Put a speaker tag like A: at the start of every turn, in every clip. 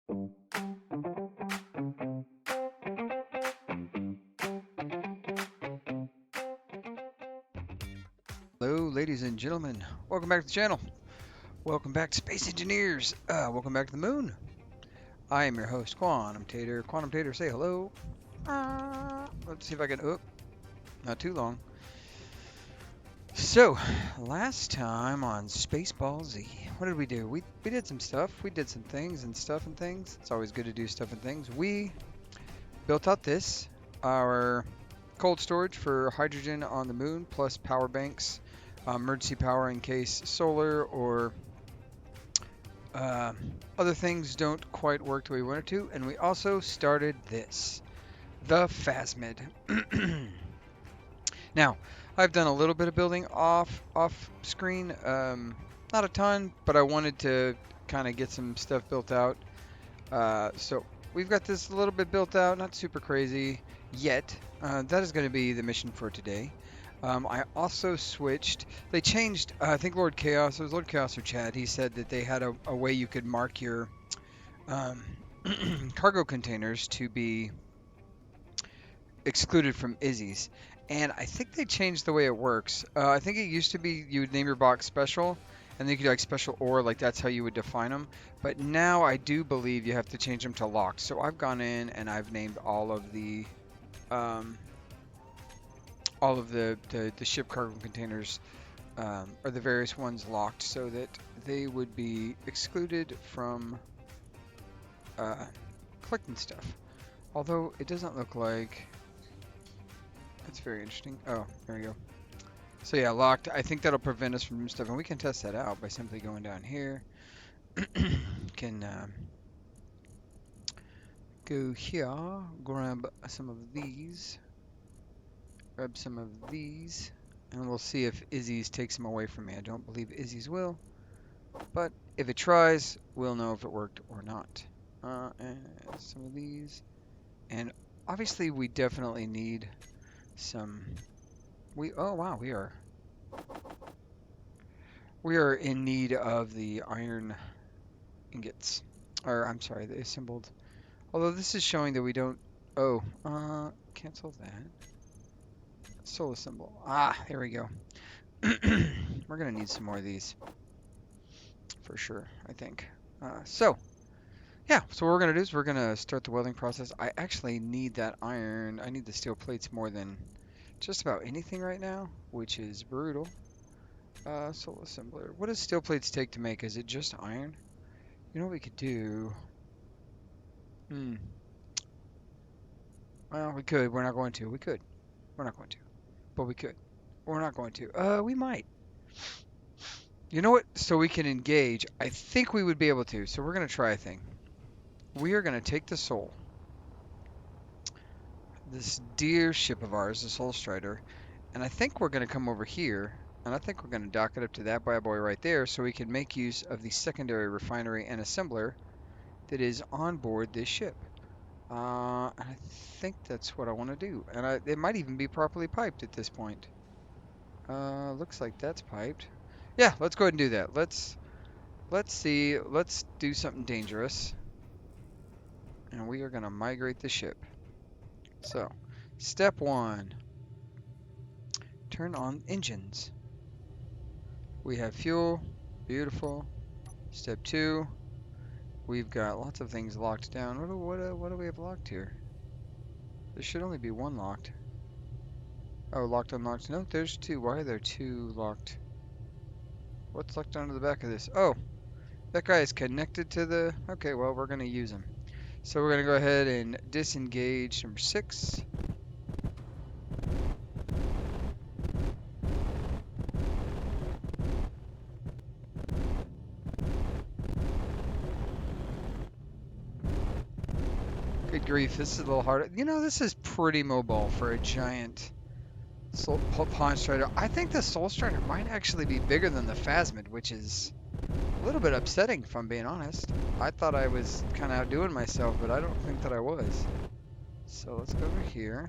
A: Hello, ladies and gentlemen. Welcome back to the channel. Welcome back to Space Engineers. Welcome back to the moon. I am your host, Quantum Tater. Quantum Tater, say hello. Let's see if I can. Oh, not too long. So, last time on Spaceball Z, what did we do? We did some stuff. We did some things and stuff and things. It's always good to do stuff and things. We built out this, our cold storage for hydrogen on the moon, plus power banks, emergency power in case solar or other things don't quite work the way we wanted to. And we also started this, the Phasmid. Now, I've done a little bit of building off screen, not a ton, but I wanted to kind of get some stuff built out. So we've got this a little bit built out, not super crazy yet. That is going to be the mission for today. I also switched. They changed. I think Lord Chaos. It was Lord Chaos or Chad. He said that they had a way you could mark your cargo containers to be excluded from Izzy's. And I think they changed the way it works. I think it used to be you would name your box special, and then you could do like special or like that's how you would define them. But now I do believe you have to change them to locked. So I've gone in and I've named all of the ship cargo containers, or the various ones locked, so that they would be excluded from collecting stuff. Although it doesn't look like. That's very interesting. Oh, there we go. So yeah, locked. I think that'll prevent us from stuff, and we can test that out by simply going down here. Can go here, grab some of these. Grab some of these, and we'll see if Izzy's takes them away from me. I don't believe Izzy's will, but if it tries, we'll know if it worked or not. And some of these, and obviously we definitely need some. Oh wow, we are in need of the iron ingots, or I'm sorry, the assembled. Although this is showing that we don't. Oh, cancel that. Solar symbol. Ah, there we go. We're gonna need some more of these for sure, I think. Yeah, so what we're gonna do is we're gonna start the welding process. I actually need that iron. I need the steel plates more than just about anything right now, which is brutal. Solar assembler. What does steel plates take to make? Is it just iron? You know what we could do? Well, we could. We're not going to. We could. We're not going to. But we could. We're not going to. We might. You know what? So we can engage. I think we would be able to. So we're going to try a thing. We are going to take the Soul. This dear ship of ours, the Soul Strider. And I think we're going to come over here. And I think we're going to dock it up to that bad boy right there so we can make use of the secondary refinery and assembler that is on board this ship. And I think that's what I want to do. And it might even be properly piped at this point. Looks like that's piped. Yeah, let's go ahead and do that. Let's see. Let's do something dangerous. And we are going to migrate the ship. So, step 1. Turn on engines. We have fuel. Beautiful. Step 2. We've got lots of things locked down. What do we have locked here? There should only be one locked. Oh, locked, unlocked. No, there's 2. Why are there 2 locked? What's locked onto the back of this? Oh, that guy is connected to the... Okay, well, we're going to use him. So we're going to go ahead and disengage number 6. Good grief, this is a little hard. You know, this is pretty mobile for a giant Pawn Strider. I think the Soul Strider might actually be bigger than the Phasmid, which is a little bit upsetting if I'm being honest. I thought I was kind of outdoing myself, but I don't think that I was. So let's go over here.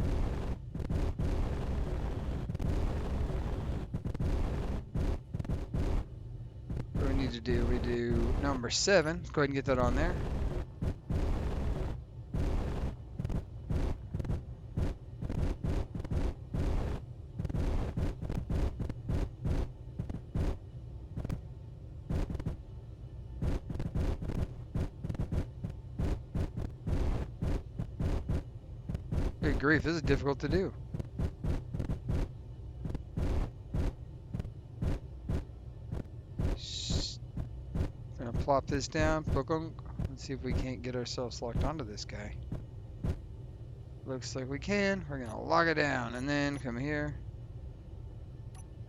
A: What do we need to do? We do number 7. Let's go ahead and get that on there. Good grief, this is difficult to do. Gonna plop this down. Let's see if we can't get ourselves locked onto this guy. Looks like we can. We're gonna lock it down and then come here.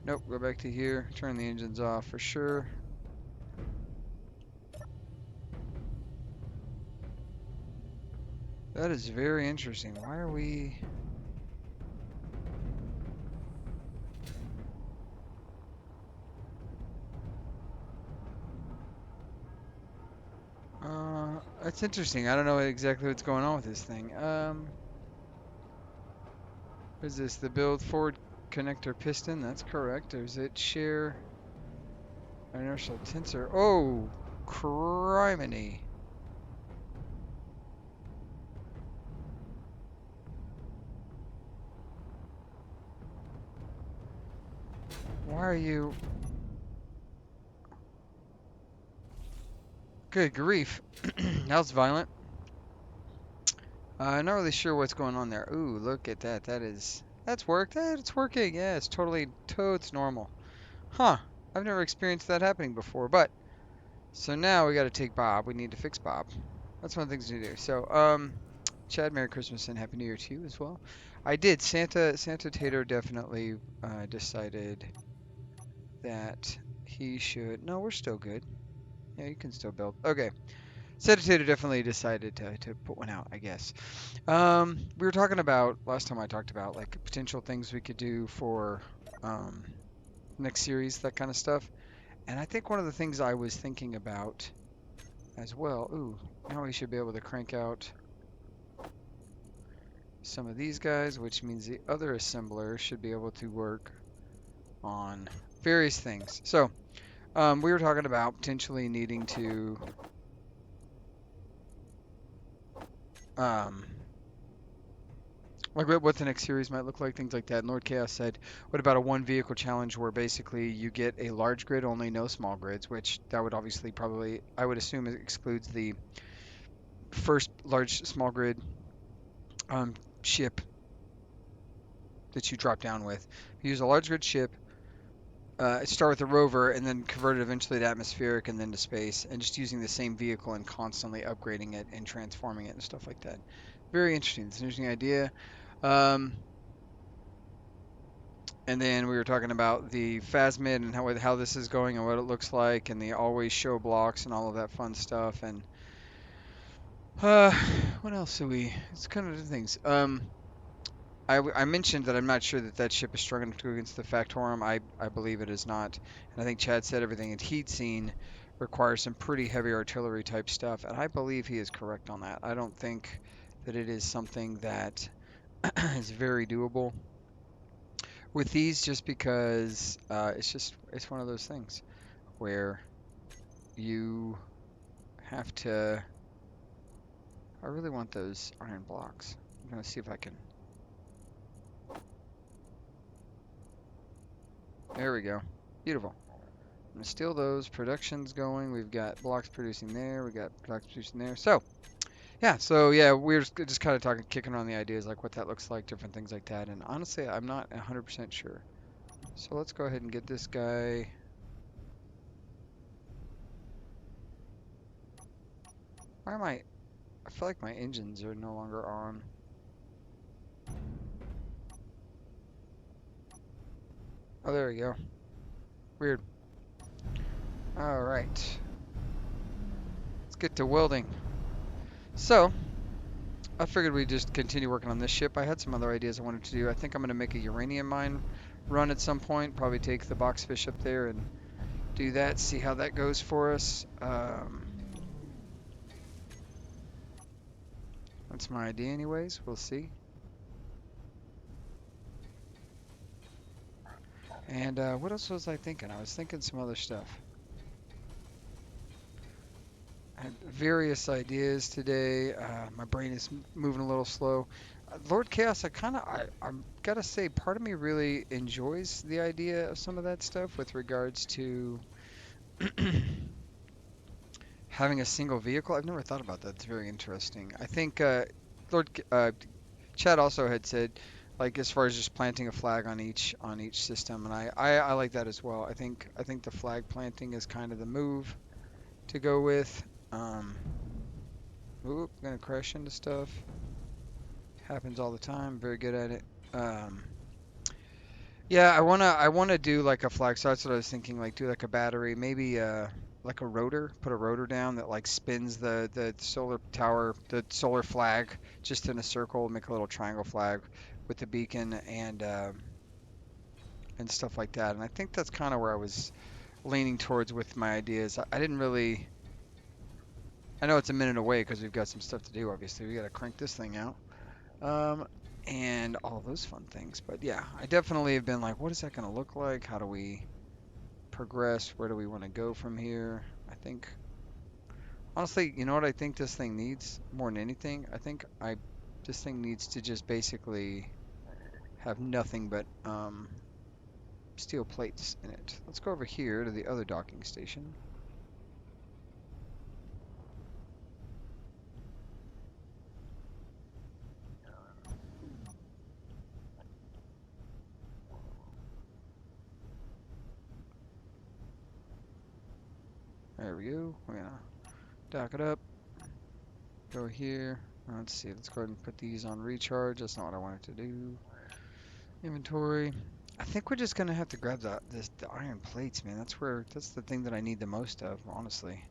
A: Nope, go back to here. Turn the engines off for sure. That is very interesting. Why are we... That's interesting. I don't know exactly what's going on with this thing. What is this? The build forward connector piston? That's correct. Or is it share inertial tensor? Oh, criminy. Why are you... Good grief. That was violent. Not really sure what's going on there. Ooh, look at that. That's worked. It's working. Yeah, it's totes normal. Huh. I've never experienced that happening before, but so now we got to take Bob. We need to fix Bob. That's one of the things to do. So, Chad, Merry Christmas and Happy New Year to you as well. I did. Santa Tater definitely decided that he should. No, we're still good. Yeah, you can still build. Okay. Santa Tater definitely decided to put one out, I guess. We were talking about, last time I talked about, like, potential things we could do for next series, that kind of stuff. And I think one of the things I was thinking about as well, ooh, now we should be able to crank out some of these guys, which means the other assembler should be able to work on various things. So, we were talking about potentially needing to like what the next series might look like, things like that. And Lord Chaos said, what about a one vehicle challenge where basically you get a large grid only, no small grids, which that would obviously probably, I would assume it excludes the first large small grid ship that you drop down with. You use a large grid ship, start with a rover and then convert it eventually to atmospheric and then to space, and just using the same vehicle and constantly upgrading it and transforming it and stuff like that. Very interesting. It's an interesting idea. And then we were talking about the Phasmid and how this is going and what it looks like, and the always show blocks and all of that fun stuff. And what else do we? It's kind of the things. I mentioned that I'm not sure that that ship is strong enough to go against the Factorum. I believe it is not. And I think Chad said everything that he'd seen requires some pretty heavy artillery type stuff. And I believe he is correct on that. I don't think that it is something that is very doable with these, just because it's one of those things where you have to... I really want those iron blocks. I'm going to see if I can... There we go. Beautiful. I'm going to steal those. Production's going. We've got blocks producing there. We got blocks producing there. So, yeah, we're just kind of talking, kicking around the ideas, like what that looks like, different things like that. And honestly, I'm not 100% sure. So let's go ahead and get this guy. Why am I feel like my engines are no longer on. Oh, there we go. Weird. Alright. Let's get to welding. So, I figured we'd just continue working on this ship. I had some other ideas I wanted to do. I think I'm going to make a uranium mine run at some point. Probably take the boxfish up there and do that, see how that goes for us. That's my idea anyways. We'll see. And what else was I thinking? I was thinking some other stuff. I had various ideas today. My brain is moving a little slow. Lord Chaos, I'm gotta say, part of me really enjoys the idea of some of that stuff with regards to having a single vehicle. I've never thought about that. It's very interesting. I think Lord Chad also had said, like as far as just planting a flag on each system, and I like that as well. I think the flag planting is kind of the move to go with. Um, Oop, gonna crash into stuff. Happens all the time. Very good at it. Um, yeah, I wanna do like a flag. So that's what I was thinking. Like do like a battery, maybe like a rotor. Put a rotor down that like spins the solar tower, the solar flag, just in a circle. Make a little triangle flag with the beacon and stuff like that. And I think that's kind of where I was leaning towards with my ideas. I didn't really. I know it's a minute away because we've got some stuff to do. Obviously, we got to crank this thing out. Um, and all those fun things. But yeah, I definitely have been like, what is that going to look like? How do we progress? Where do we want to go from here? I think, honestly, you know what I think this thing needs more than anything? This thing needs to just basically have nothing but steel plates in it. Let's go over here to the other docking station. There we go. We're gonna dock it up. Go here. Let's see. Let's go ahead and put these on recharge. That's not what I wanted to do. Inventory. I think we're just gonna have to grab the iron plates, man. That's the thing that I need the most of, honestly.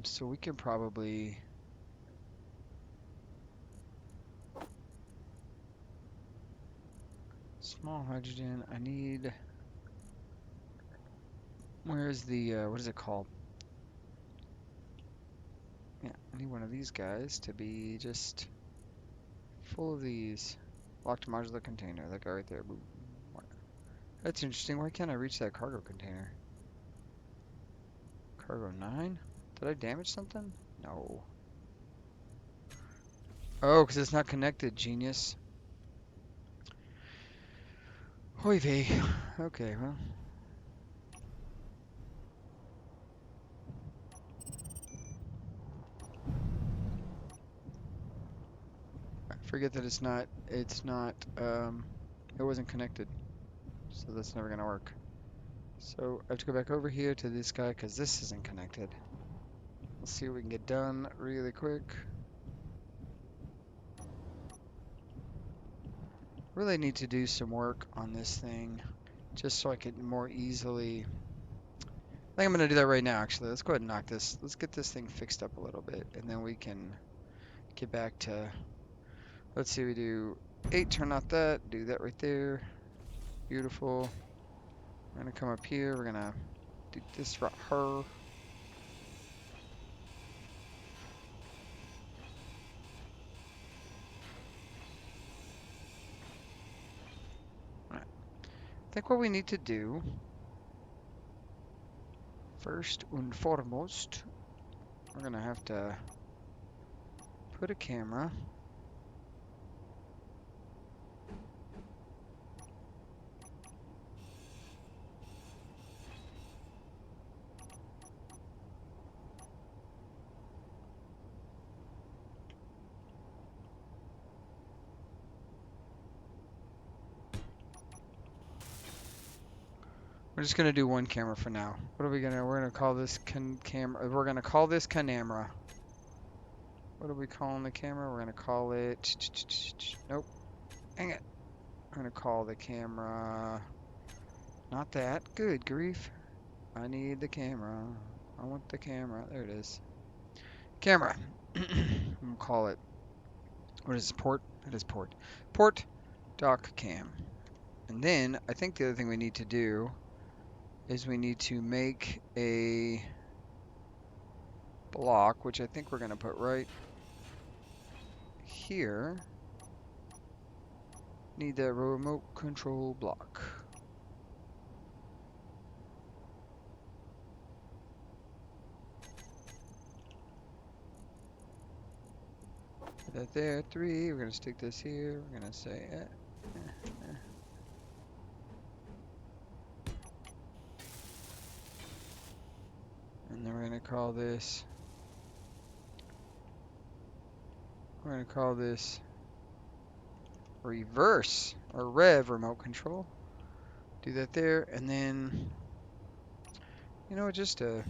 A: So we can probably small hydrogen. I need. Where's the what is it called? Yeah, I need one of these guys to be just full of these. Locked modular container. That guy right there. Boom. That's interesting. Why can't I reach that cargo container? Cargo 9? Did I damage something? No. Oh, because it's not connected, genius. Oy vey. Okay, well. I forget that it wasn't connected. So that's never gonna work. So I have to go back over here to this guy because this isn't connected. Let's see what we can get done really quick. Really need to do some work on this thing just so I can more easily. I think I'm gonna do that right now actually. Let's go ahead and knock this. Let's get this thing fixed up a little bit and then we can get back to, let's see, we do 8, turn off that, do that right there. Beautiful. We're gonna come up here, we're gonna do this for her. I think what we need to do, first and foremost, we're gonna have to put a camera. We're just gonna do one camera for now. We're gonna call this camera. We're gonna call this Canamera. What are we calling the camera? We're gonna call it. Nope. Dang it. I'm gonna call the camera. Not that. Good grief. I need the camera. I want the camera. There it is. Camera. I'm gonna call it. What is this, port? It is port. Port dock cam. And then I think the other thing we need to do is we need to make a block, which I think we're gonna put right here. Need the remote control block. Put that there, 3. We're gonna stick this here. We're gonna say and then we're gonna call this We're going to call this reverse or rev remote control. Do that there, and then, you know, just a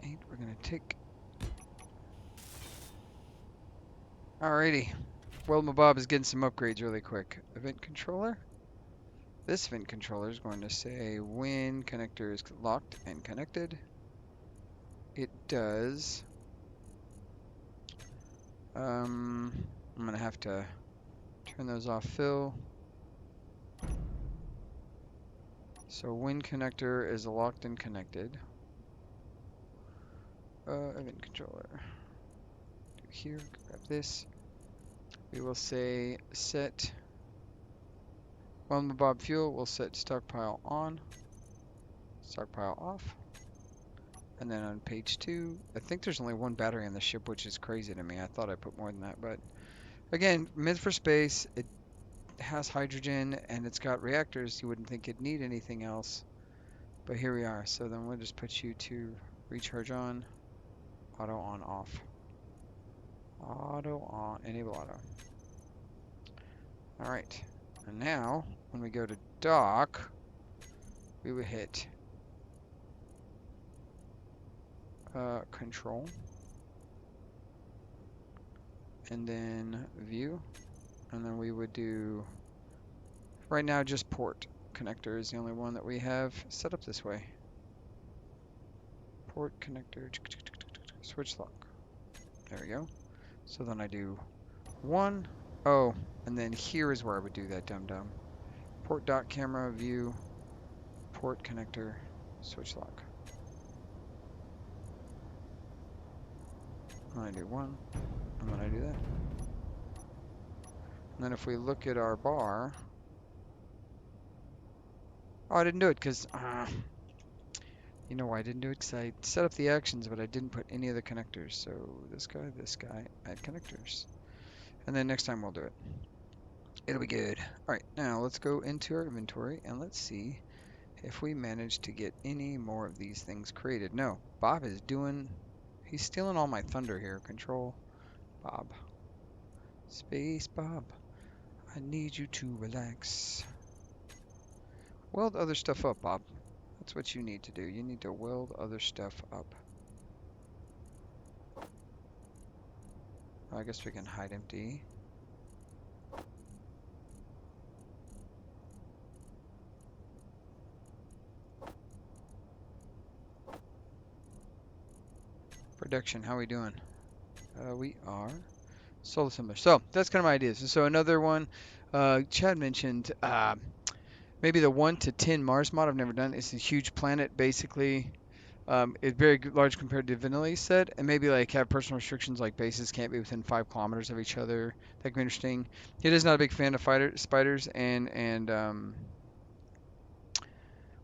A: 8. We're going to take. Alrighty. Weldma Bob is getting some upgrades really quick. Event controller. This event controller is going to say when connector is locked and connected. It does. I'm going to have to turn those off, fill. So when connector is locked and connected. Event controller. Do here, grab this. We will say set Weldma Bob fuel. We'll set stockpile on, stockpile off. And then on page 2, I think there's only one battery on the ship, which is crazy to me. I thought I put more than that, but again, mid for space. It has hydrogen and it's got reactors. You wouldn't think it'd need anything else, but here we are. So then we'll just put you to recharge on, auto on off, auto on, enable auto. All right, and now when we go to dock, we would hit control, and then view, and then we would do, right now just port connector is the only one that we have set up this way. Port connector, switch lock. There we go. So then I do 1, oh, and then here is where I would do that dum-dum. Port dot camera, view, port connector, switch lock. And I do 1, and then I do that. And then if we look at our bar, oh, I didn't do it because, you know why I didn't do it? Because I set up the actions, but I didn't put any of the connectors. So this guy, add connectors. And then next time we'll do it. It'll be good. All right, now let's go into our inventory and let's see if we manage to get any more of these things created. No, Bob is doing, he's stealing all my thunder here. Control, Bob. Space, Bob. I need you to relax. Weld other stuff up, Bob. That's what you need to do. You need to weld other stuff up. I guess we can hide empty. Production, how are we doing? We are solar similar. So that's kind of my ideas. So another one, Chad mentioned maybe the 1 to 10 Mars mod. I've never done. It's a huge planet, basically. It's very large compared to vanilla, he said, and maybe like have personal restrictions like bases can't be within 5 kilometers of each other. That could be interesting. He is not a big fan of spiders and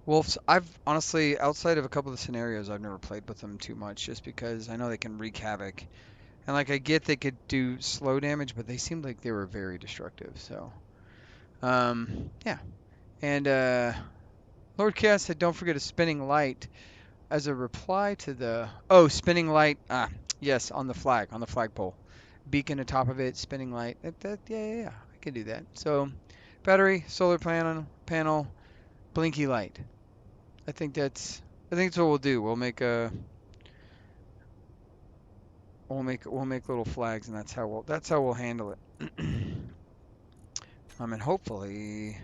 A: wolves. I've honestly, outside of a couple of the scenarios, I've never played with them too much, just because I know they can wreak havoc. And like I get they could do slow damage, but they seemed like they were very destructive. So, yeah. And Lord Chaos said, "Don't forget a spinning light." As a reply to the spinning light, yes, on the flagpole, beacon atop of it, spinning light. Yeah, I can do that. So, battery, solar panel, blinky light. I think that's what we'll do. We'll make little flags, and that's how we'll handle it. And hopefully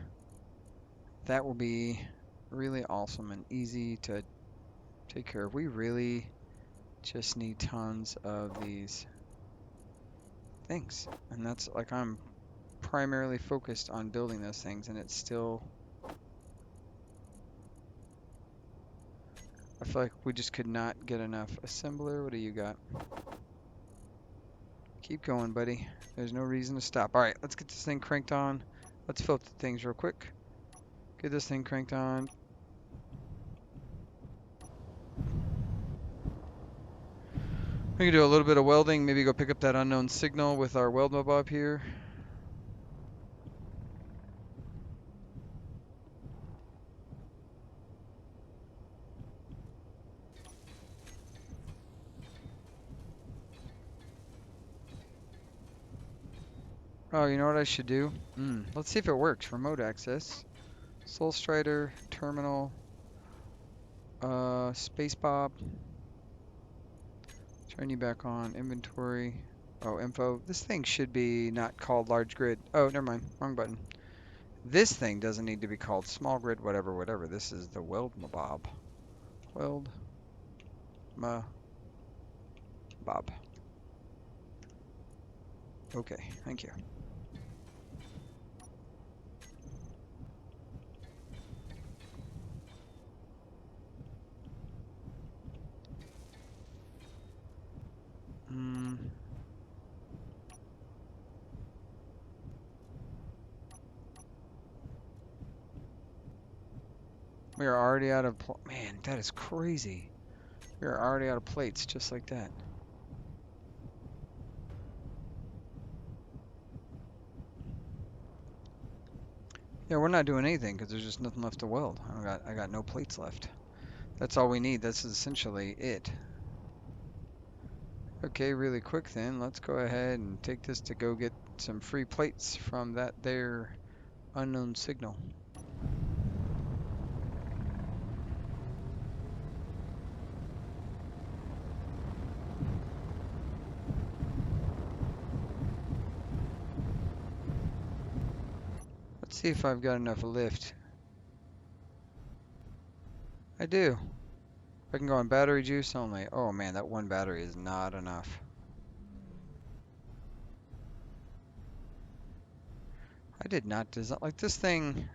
A: that will be really awesome and easy to take care of. We really just need tons of these things, and that's like I'm primarily focused on building those things, and it's still, I feel like we just could not get enough. Assembler, what do you got? Keep going, buddy. There's no reason to stop. All right, let's get this thing cranked on. Let's filter things real quick. Get this thing cranked on. We can do a little bit of welding, maybe go pick up that unknown signal with our weld mob up here. Oh, you know what I should do? Let's see if it works. Remote access. Soul Strider, terminal, space bob. Turn you back on. Inventory. Oh, info. This thing should be not called large grid. Oh, never mind. Wrong button. This thing doesn't need to be called small grid, whatever, whatever. This is the weld mabob. Weld ma bob. Okay, thank you. Hmm. We are already out of man, that is crazy. We are already out of plates just like that. Yeah, we're not doing anything because there's just nothing left to weld. I got no plates left. That's all we need. That's essentially it. Okay, really quick then, let's go ahead and take this to go get some free plates from that there unknown signal. Let's see if I've got enough lift. I do. I can go on battery juice only. Oh man, that one battery is not enough. I did not design, like this thing,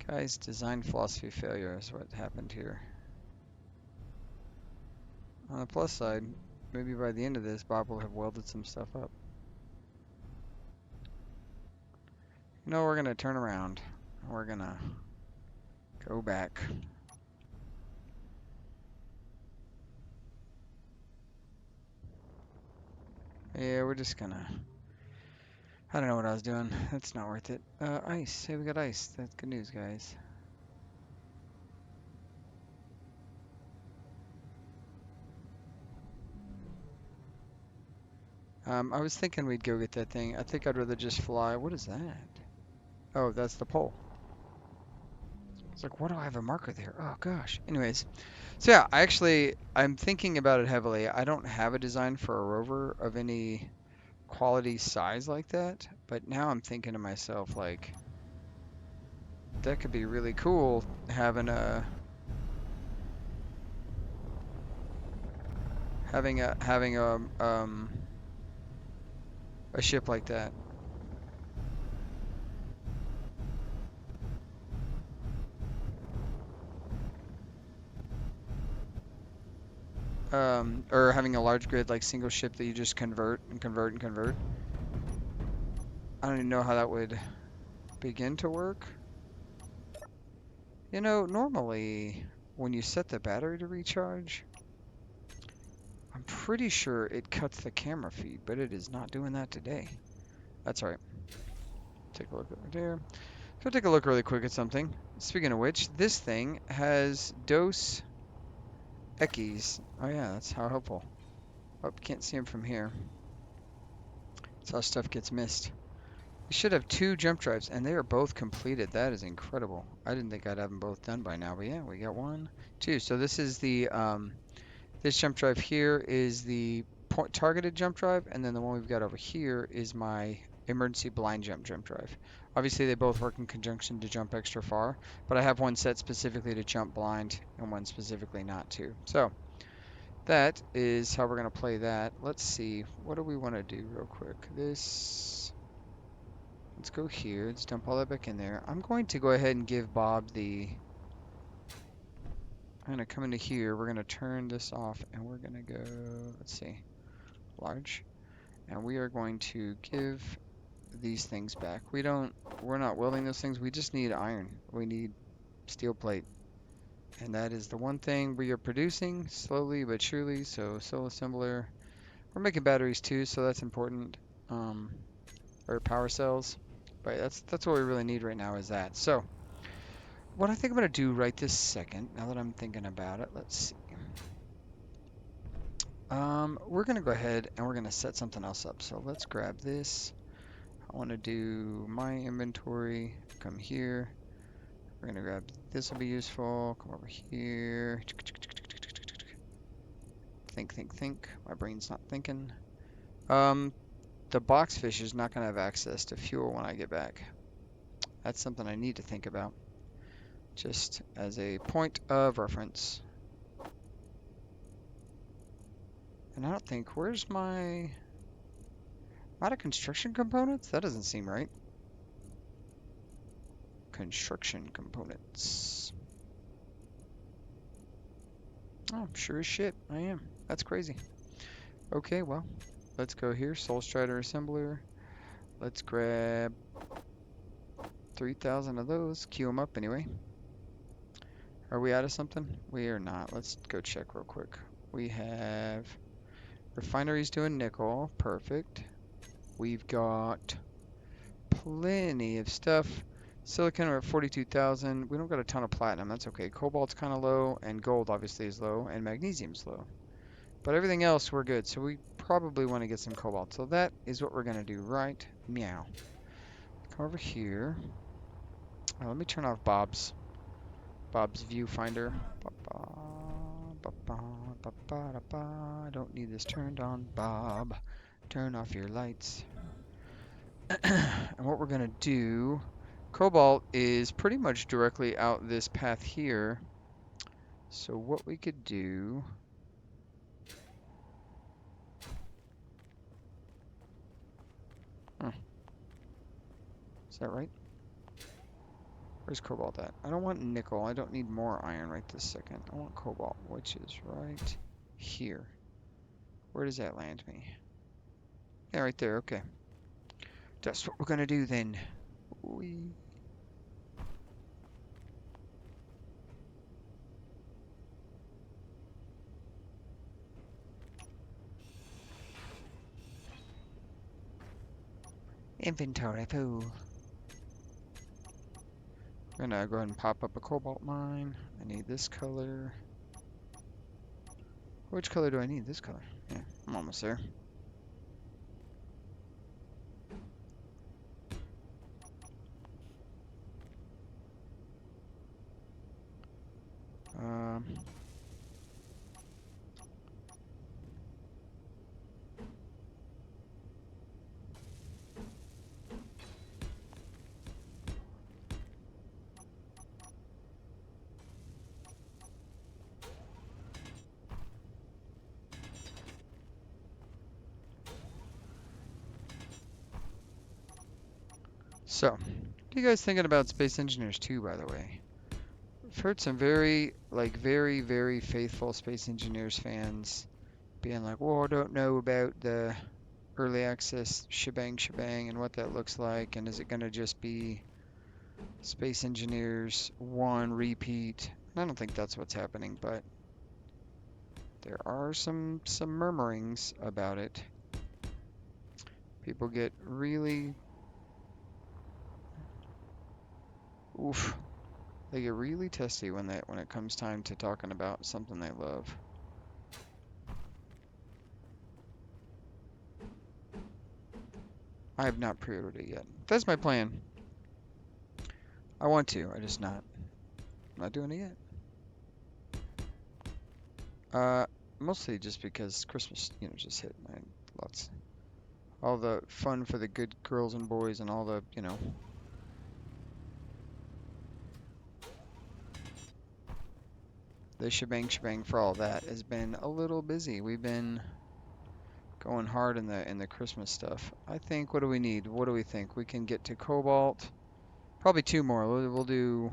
A: guys, design philosophy failure is what happened here. On the plus side, maybe by the end of this, Bob will have welded some stuff up. You know, we're gonna turn around. We're gonna go back. Yeah, we're just gonna, I don't know what I was doing. That's not worth it. Ice. Hey, we got ice. That's good news, guys. I was thinking we'd go get that thing. I think I'd rather just fly. What is that? Oh, that's the pole. It's like, why do I have a marker there? Oh gosh. Anyways, so yeah, I'm thinking about it heavily. I don't have a design for a rover of any quality size like that, but now I'm thinking to myself like that could be really cool having a ship like that. Or having a large grid like single ship that you just convert and convert and convert. I don't even know how that would begin to work. You know, normally when you set the battery to recharge, I'm pretty sure it cuts the camera feed, but it is not doing that today. That's all right. Take a look over there. So take a look really quick at something. Speaking of which, this thing has Dos Equis. Oh yeah, that's how helpful. Oh, can't see him from here. That's how stuff gets missed. We should have two jump drives, and they are both completed. That is incredible. I didn't think I'd have them both done by now, but yeah, we got one, two. So this is the this jump drive here is the targeted jump drive, and then the one we've got over here is my emergency blind jump drive. Obviously, they both work in conjunction to jump extra far, but I have one set specifically to jump blind and one specifically not to. So that is how we're going to play that. Let's see. What do we want to do real quick? Let's go here. Let's dump all that back in there. I'm going to go ahead and give Bob the... I'm going to come into here. We're going to turn this off and we're going to go... Let's see. Large. And we are going to give these things back. We're not welding those things. We just need iron. We need steel plate. And that is the one thing we are producing slowly but surely. So cell assembler. We're making batteries too, so that's important. Or power cells. But that's what we really need right now is that. So what I think I'm going to do right this second, now that I'm thinking about it, let's see. We're gonna go ahead and we're gonna set something else up. So let's grab this. I want to do my inventory. Come here. We're gonna grab this. Will be useful. Come over here. Think, think, think. My brain's not thinking. The boxfish is not gonna have access to fuel when I get back. That's something I need to think about, just as a point of reference. And I don't think, where's my, out of construction components? That doesn't seem right. Construction components. Oh, sure as shit, I am. That's crazy. Okay, well, let's go here. Soul Strider Assembler. Let's grab 3,000 of those. Queue them up anyway. Are we out of something? We are not. Let's go check real quick. We have refineries doing nickel. Perfect. We've got plenty of stuff. Silicon, we're at 42,000. We don't got a ton of platinum. That's okay. Cobalt's kind of low, and gold obviously is low, and magnesium's low. But everything else we're good. So we probably want to get some cobalt. So that is what we're going to do right meow. Come over here. Let me turn off Bob's viewfinder. I don't need this turned on, Bob. Turn off your lights. And what we're gonna do, cobalt is pretty much directly out this path here. So what we could do, is that right? Where's cobalt at? I don't want nickel. I don't need more iron right this second. I want cobalt, which is right here. Where does that land me? Yeah, right there. Okay. That's what we're gonna do then. Whee. Inventory full. I'm gonna go ahead and pop up a cobalt mine. I need this color. Which color do I need? This color. Yeah, I'm almost there. Um, so, what are you guys thinking about Space Engineers 2, by the way? I've heard some very, very faithful Space Engineers fans being like, well, I don't know about the early access shebang and what that looks like, and is it going to just be Space Engineers 1 repeat? I don't think that's what's happening, but there are some murmurings about it. People get really, oof, they get really testy when it comes time to talking about something they love. I have not pre-ordered it yet. That's my plan. I want to, I just not. I'm not doing it yet. Mostly just because Christmas, just hit. And lots, all the fun for the good girls and boys, and all the, the shebang for all that has been a little busy. We've been going hard in the Christmas stuff. I think, what do we need? What do we think? We can get to cobalt. Probably two more. We'll do.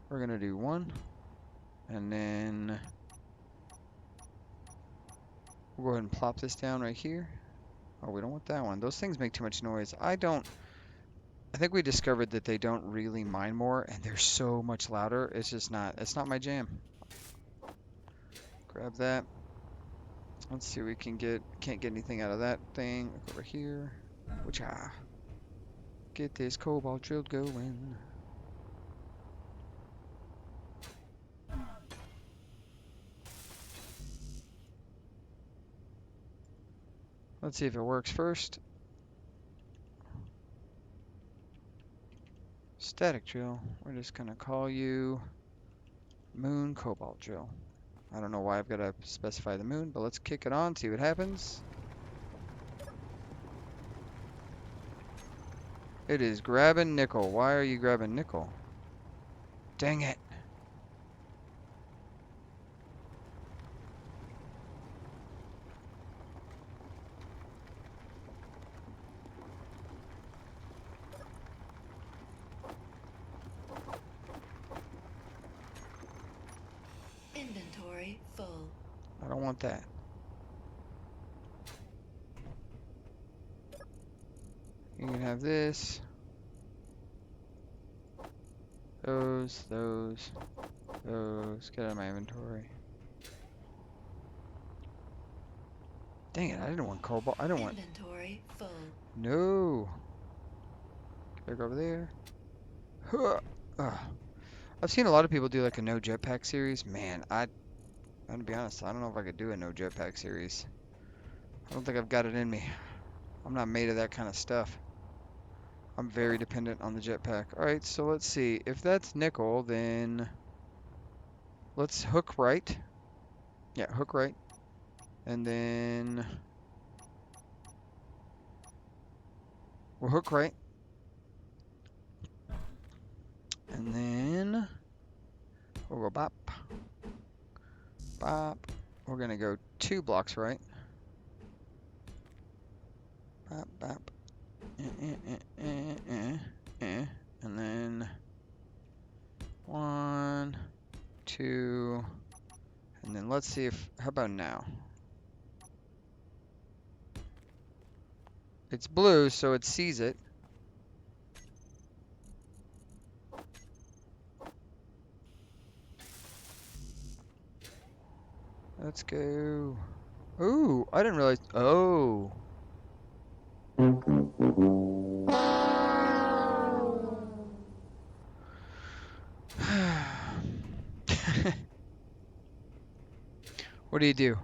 A: We're gonna do one, and then we'll go ahead and plop this down right here. Oh, we don't want that one. Those things make too much noise. I think we discovered that they don't really mine more, and they're so much louder. It's just not. It's not my jam. Grab that. Let's see. We can get. Can't get anything out of that thing. Look over here. Which get this cobalt drill going. Let's see if it works first. Static drill. We're just gonna call you moon cobalt drill. I don't know why I've got to specify the moon, but let's kick it on, see what happens. It is grabbing nickel. Why are you grabbing nickel? Dang it.
B: Inventory full.
A: I don't want that. You can have this. Those. Get out of my inventory. Dang it, I didn't want cobalt. I don't want...
B: Inventory full.
A: No. Back over there. Huh. Ugh. I've seen a lot of people do like a no jetpack series. Man, I'm gonna be honest, I don't know if I could do a no jetpack series. I don't think I've got it in me. I'm not made of that kind of stuff. I'm very dependent on the jetpack. Alright, so let's see. If that's nickel, then let's hook right. Yeah, hook right. And then we'll hook right. And then we'll go bop. Bop. We're gonna go 2 blocks right. Bop, bop. And then 1, 2, and then let's see if, how about now? It's blue, so it sees it. Let's go. Ooh, I didn't realize, oh. What do you do?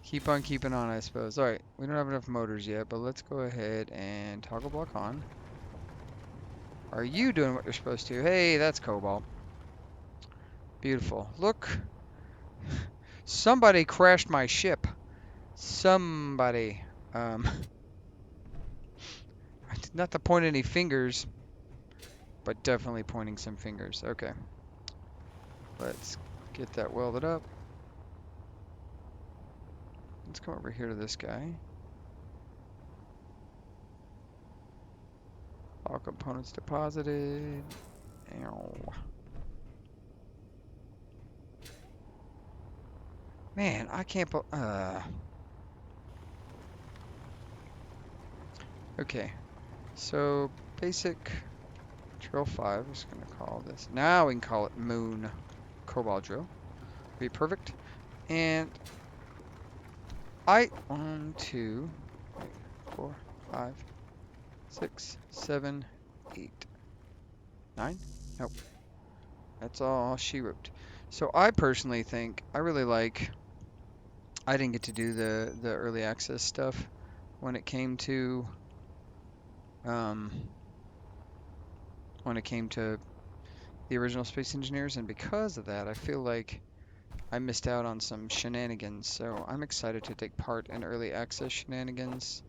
A: Keep on keeping on, I suppose. Alright, we don't have enough motors yet, but let's go ahead and toggle block on. Are you doing what you're supposed to? Hey, that's cobalt. Beautiful. Look. Somebody crashed my ship. Somebody. Not to point any fingers, but definitely pointing some fingers. Okay. Let's get that welded up. Let's come over here to this guy. All components deposited. Ow. Man, I can't Okay. So, basic drill 5. I'm just going to call this. Now we can call it moon cobalt drill. Be perfect. And 1, 2, 3, 4, 5, 6, 7, 8, 9. Nope. That's all she wrote. So I personally think I really like. I didn't get to do the early access stuff when it came to the original Space Engineers, and because of that, I feel like I missed out on some shenanigans. So I'm excited to take part in early access shenanigans.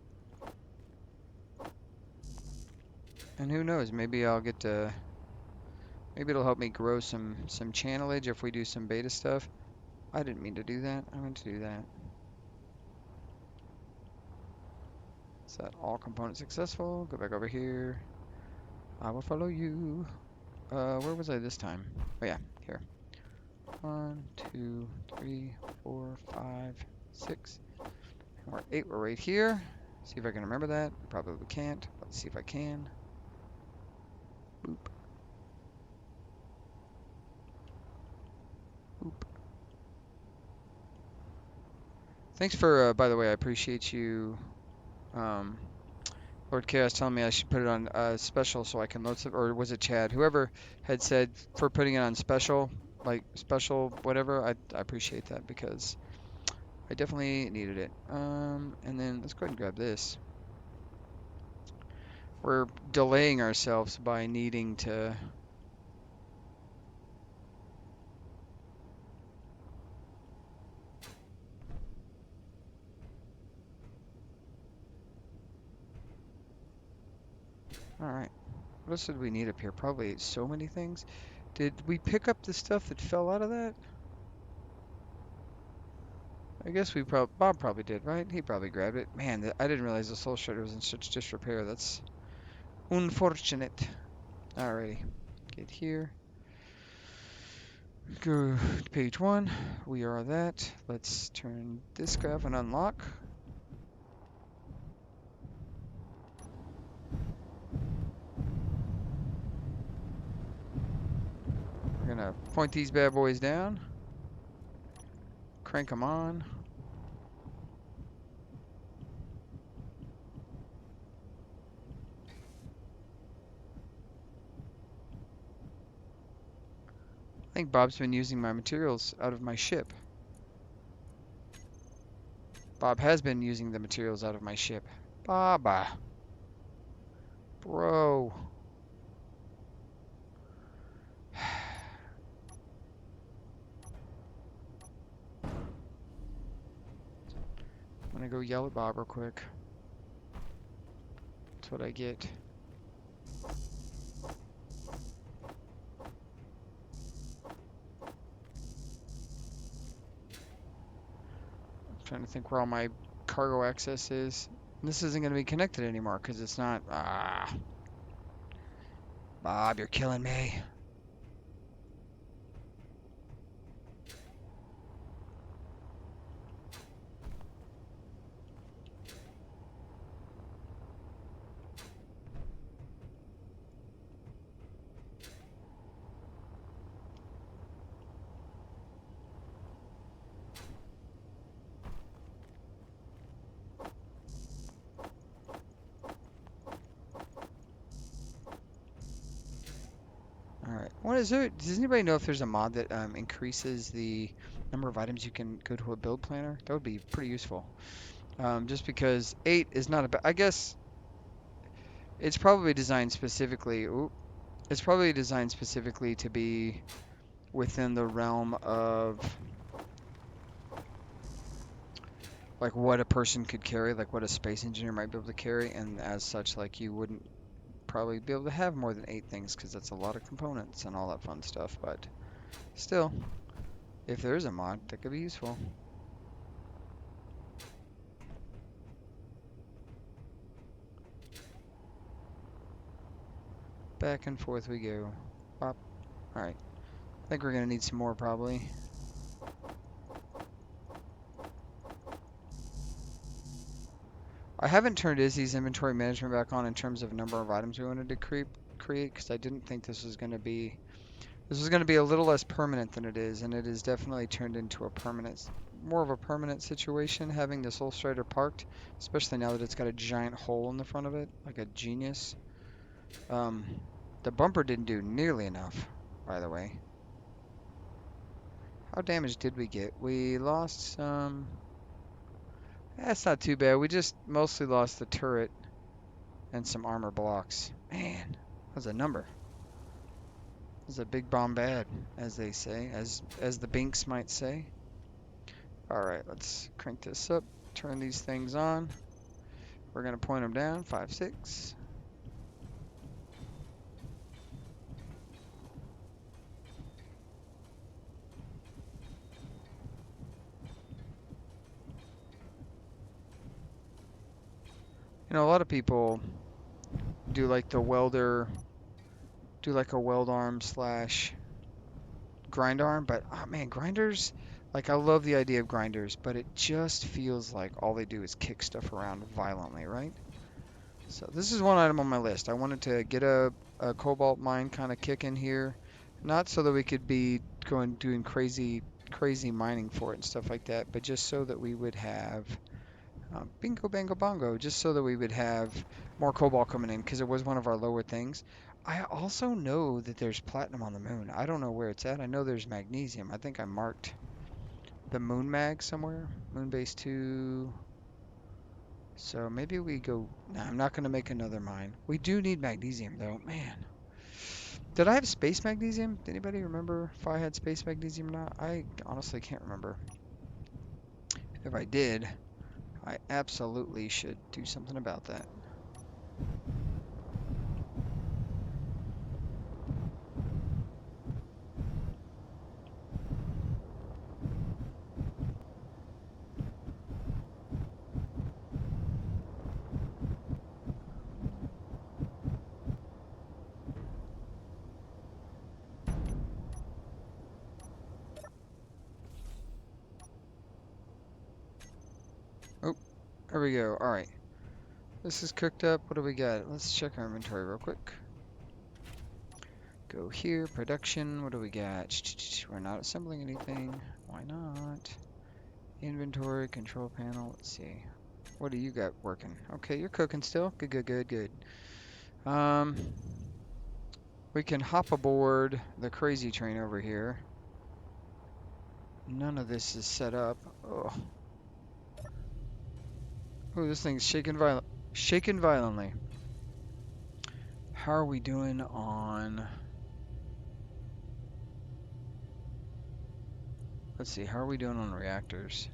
A: And who knows, maybe I'll get to. Maybe it'll help me grow some channelage if we do some beta stuff. I didn't mean to do that. I meant to do that. Is that all components successful? Go back over here. I will follow you. Where was I this time? Oh yeah, here. 1, 2, 3, 4, 5, 6. And we're 8. We're right here. See if I can remember that. Probably can't. Let's see if I can. Boop. Boop. Thanks for, by the way, I appreciate you, Lord Chaos telling me I should put it on special so I can load some, or was it Chad? Whoever had said for putting it on special, like special whatever, I appreciate that because I definitely needed it. And then let's go ahead and grab this. We're delaying ourselves by needing to. All right. What else did we need up here? Probably so many things. Did we pick up the stuff that fell out of that? I guess we Bob probably did, right? He probably grabbed it. Man, I didn't realize the Soul Strider was in such disrepair. That's unfortunate. Alrighty. Get here. Go to page 1. We are that. Let's turn this guy off and unlock. We're gonna point these bad boys down. Crank them on. I think Bob's been using my materials out of my ship. Bob has been using the materials out of my ship. Baba. Bro. I'm gonna go yell at Bob real quick. That's what I get. I'm trying to think where all my cargo access is. And this isn't gonna be connected anymore because it's not. Ah. Bob, you're killing me. Alright. What is there? Does anybody know if there's a mod that increases the number of items you can go to a build planner? That would be pretty useful. Just because 8 is not a I guess it's probably designed specifically. Ooh, it's probably designed specifically to be within the realm of like what a person could carry, like what a space engineer might be able to carry, and as such, like you wouldn't probably be able to have more than 8 things because that's a lot of components and all that fun stuff. But still, if there is a mod, that could be useful. Back and forth we go. Bop. All right. I think we're gonna need some more probably. I haven't turned Izzy's inventory management back on in terms of number of items we wanted to create because I didn't think this was going to be a little less permanent than it is, and it is definitely turned into a permanent, more of a permanent situation having this Soul Strider parked, especially now that it's got a giant hole in the front of it, like a genius. Um, the bumper didn't do nearly enough, by the way. How damaged did we get? We lost some. That's not too bad. We just mostly lost the turret and some armor blocks. Man, that was a number. It was a big bomb bad, as they say, as the Binks might say. All right, let's crank this up. Turn these things on. We're gonna point them down. 5, 6. You know, a lot of people do like the welder, do like a weld arm slash grind arm, but oh man, grinders, like I love the idea of grinders, but it just feels like all they do is kick stuff around violently, right? So this is one item on my list. I wanted to get a cobalt mine kind of kick in here, not so that we could be going doing crazy mining for it and stuff like that, but just so that we would have bingo bango bongo, just so that we would have more cobalt coming in because it was one of our lower things. I also know that there's platinum on the moon. I don't know where it's at. I know there's magnesium. I think I marked the moon mag somewhere. Moon base 2. So maybe we go. Nah, I'm not going to make another mine. We do need magnesium though. Man. Did I have space magnesium? Did anybody remember if I had space magnesium or not? I honestly can't remember. If I did, I absolutely should do something about that. Oh, there we go. All right. This is cooked up. What do we got? Let's check our inventory real quick. Go here, production. What do we got? We're not assembling anything. Why not? Inventory, control panel. Let's see. What do you got working? Okay, you're cooking still. Good, good, good, good. We can hop aboard the crazy train over here. None of this is set up. Oh, oh, this thing's shaking violently. How are we doing on? Let's see. How are we doing on reactors?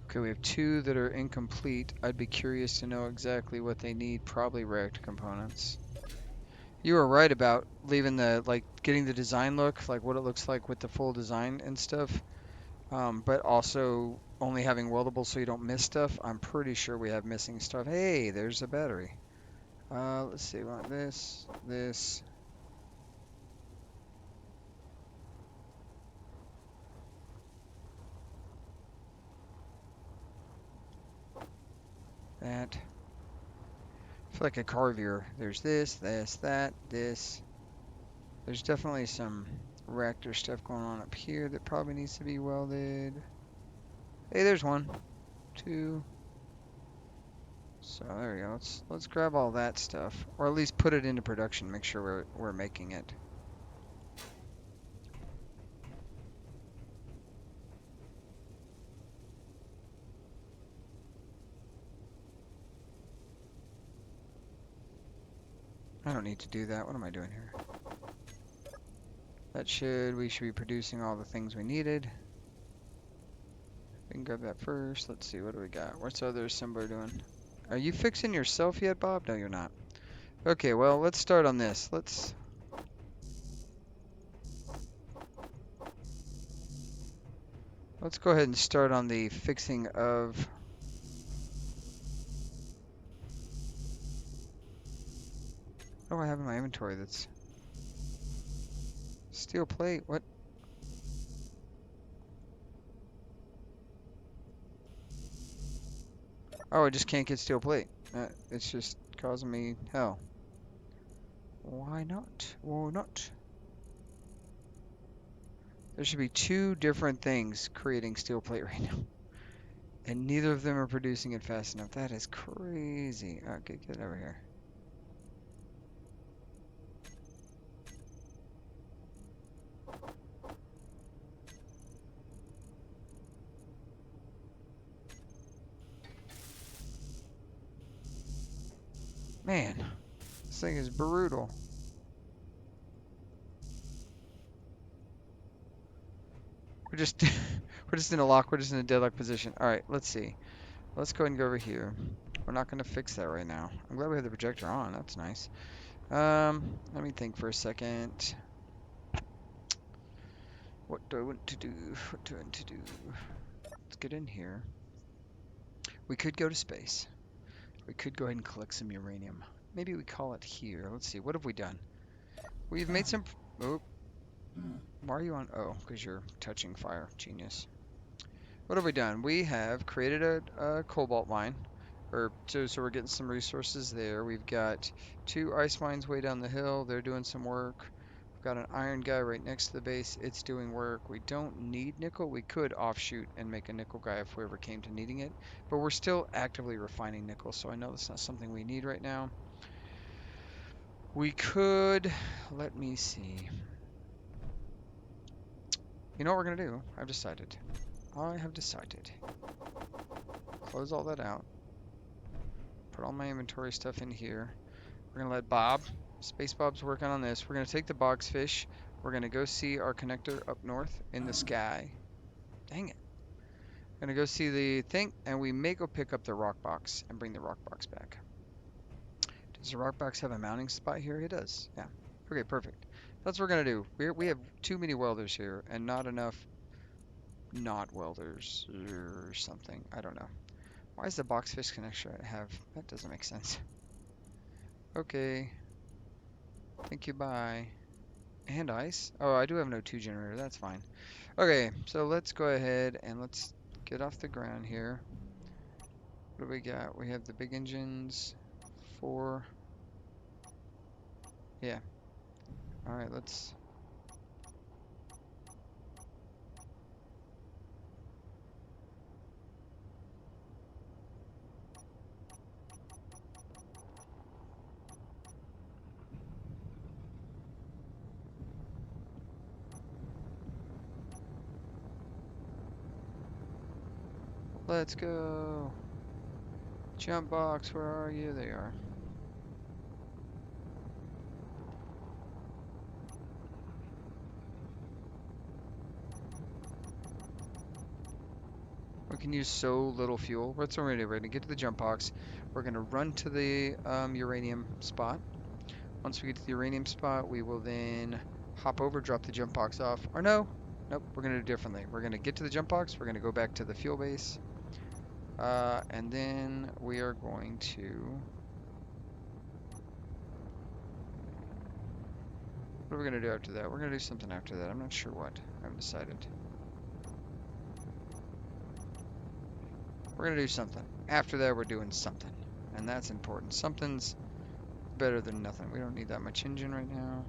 A: Okay, we have 2 that are incomplete. I'd be curious to know exactly what they need. Probably reactor components. You were right about leaving getting the design look, like what it looks like with the full design and stuff. But also only having weldables so you don't miss stuff. I'm pretty sure we have missing stuff. Hey, there's a battery. Let's see. We want this. That. I feel like a car viewer. There's this, that, this. There's definitely some reactor stuff going on up here that probably needs to be welded. Hey, there's 1, 2. So there we go. Let's grab all that stuff, or at least put it into production. Make sure we're making it. I don't need to do that. What am I doing here? We should be producing all the things we needed. We can grab that first. Let's see, what do we got? What's the other assembler doing? Are you fixing yourself yet, Bob? No, you're not. Okay, well, let's start on this. Let's go ahead and start on the fixing of. What do I have in my inventory that's steel plate? What? Oh, I just can't get steel plate. It's just causing me hell. Why not? Why not? There should be 2 different things creating steel plate right now. And neither of them are producing it fast enough. That is crazy. Okay, get over here. Man, this thing is brutal. We're just we're just in a lock. We're just in a deadlock position. All right, let's see. Let's go ahead and go over here. We're not going to fix that right now. I'm glad we have the projector on. That's nice. Let me think for a second. What do I want to do? What do I want to do? Let's get in here. We could go to space. We could go ahead and collect some uranium. Maybe we call it here. Let's see. What have we done? We've made some. Oh, why are you on? Oh, because you're touching fire. Genius. What have we done? We have created a cobalt mine. So we're getting some resources there. We've got 2 ice mines way down the hill. They're doing some work. We've got an iron guy right next to the base. It's doing work. We don't need nickel. We could offshoot and make a nickel guy if we ever came to needing it. But we're still actively refining nickel, so I know that's not something we need right now. We could, let me see. You know what we're gonna do? I've decided. I have decided. Close all that out. Put all my inventory stuff in here. We're gonna let Bob, Space Bob's working on this. We're gonna take the boxfish. We're gonna go see our connector up north in the sky. Dang it. Gonna go see the thing, and we may go pick up the rock box and bring the rock box back. Does the rock box have a mounting spot here? It does. Yeah. Okay, perfect. That's what we're gonna do. We have too many welders here and not enough not welders or something. I don't know. Why is the boxfish connector I have? That doesn't make sense. Okay. Thank you. Bye. And ice. Oh, I do have no 2 generator. That's fine. Okay, so let's go ahead and let's get off the ground here. What do we got? We have the big engines. 4. Yeah. All right, let's go. Jump box, where are you? They are. We can use so little fuel. What's already ready? We're gonna get to the jump box. We're gonna run to the uranium spot. Once we get to the uranium spot, we will then hop over, drop the jump box off. Or no, nope, we're gonna do it differently. We're gonna get to the jump box. We're gonna go back to the fuel base, and then we are going to. What are we gonna do after that? We're gonna do something after that. I'm not sure what. I haven't decided. We're gonna do something. After that, we're doing something, and that's important. Something's better than nothing. We don't need that much engine right now.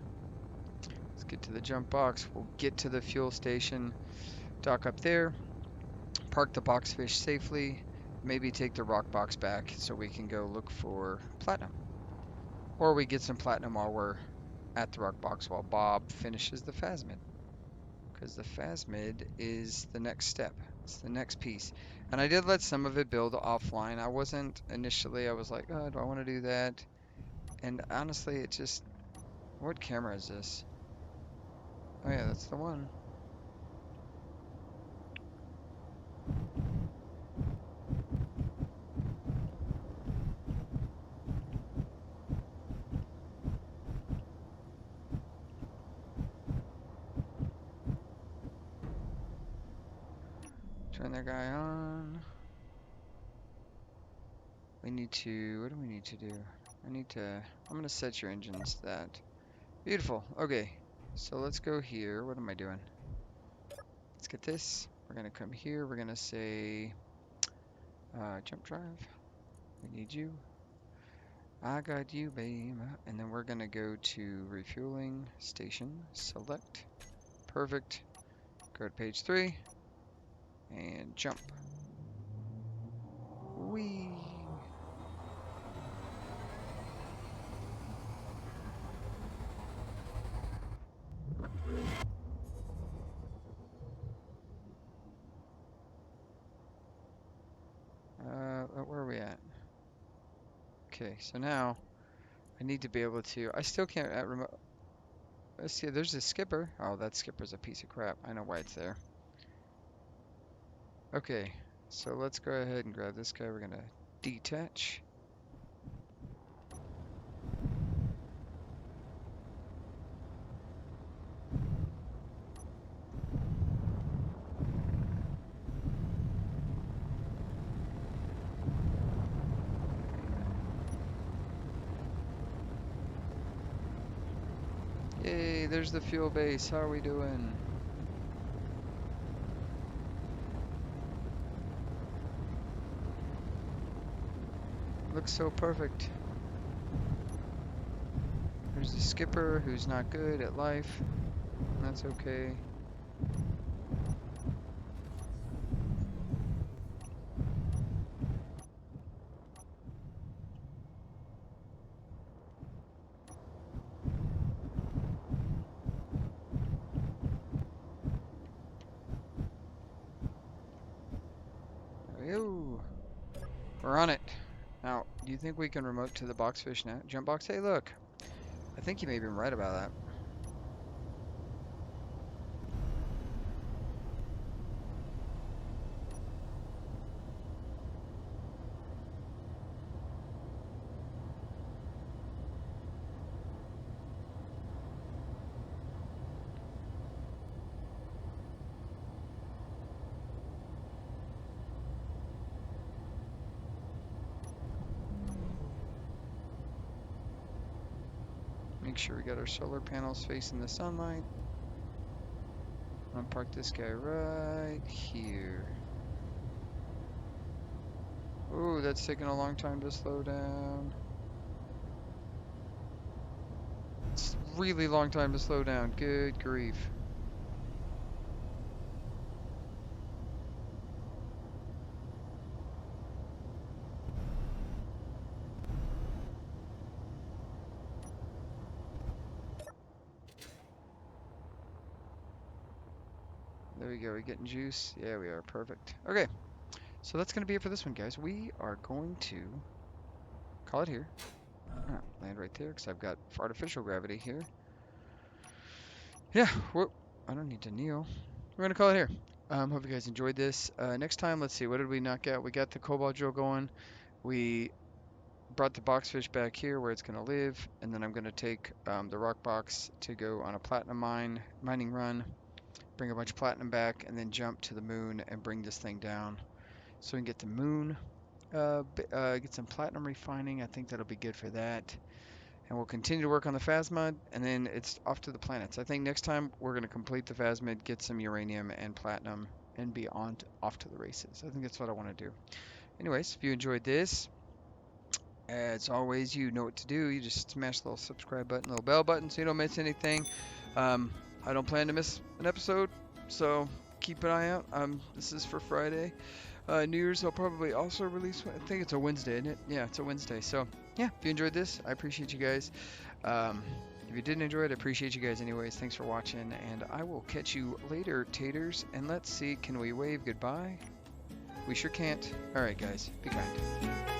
A: Let's get to the jump box. We'll get to the fuel station, dock up there, park the boxfish safely, maybe take the rock box back so we can go look for platinum. Or we get some platinum while we're at the rock box while Bob finishes the Phasmid. Because the Phasmid is the next step. It's the next piece. And I did let some of it build offline. I wasn't initially, I was like, oh, do I want to do that? And honestly, it just, what camera is this? Oh yeah, that's the one. Turn that guy on. We need to, what do we need to do? I'm going to set your engines that. Beautiful. Okay. So let's go here. What am I doing? Let's get this. We're going to come here. We're going to say, jump drive. We need you. I got you, babe. And then we're going to go to refueling station. Select. Perfect. Go to page 3. And jump. Whee! Where are we at? Okay, so now I need to be able to. I still can't remote. Let's see. There's a skipper. Oh, that skipper's a piece of crap. I know why it's there. Okay, so let's go ahead and grab this guy. We're gonna detach. Yay, there's the fuel base. How are we doing? Looks so perfect. There's the skipper who's not good at life. That's okay. Ew. We're on it. Now, do you think we can remote to the boxfish now? Jump box? Hey, look. I think you may have been right about that. Make sure we got our solar panels facing the sunlight. I'm gonna park this guy right here. Ooh, that's taking a long time to slow down. It's a really long time to slow down. Good grief. There we go. We're getting juice. Yeah, we are. Perfect. Okay. So that's going to be it for this one, guys. We are going to call it here. Land right there because I've got artificial gravity here. Yeah. Whoop. I don't need to kneel. We're going to call it here. Hope you guys enjoyed this. Next time, let's see. What did we knock out? We got the cobalt drill going. We brought the boxfish back here where it's going to live. And then I'm going to take the rock box to go on a platinum mining run. Bring a bunch of platinum back and then jump to the moon and bring this thing down so we can get the moon, get some platinum refining. I think that'll be good for that. And we'll continue to work on the Phasmid and then it's off to the planets. I think next time we're going to complete the Phasmid, get some uranium and platinum and be on off to the races. I think that's what I want to do. Anyways, if you enjoyed this, as always, you know what to do. You just smash the little subscribe button, little bell button so you don't miss anything. I don't plan to miss an episode, so keep an eye out. This is for Friday. New Year's I'll probably also release. I think it's a Wednesday, isn't it? Yeah, it's a Wednesday. So yeah, if you enjoyed this, I appreciate you guys. If you didn't enjoy it, I appreciate you guys anyways. Thanks for watching, and I will catch you later, taters. And let's see, can we wave goodbye? We sure can't. All right, guys, be kind.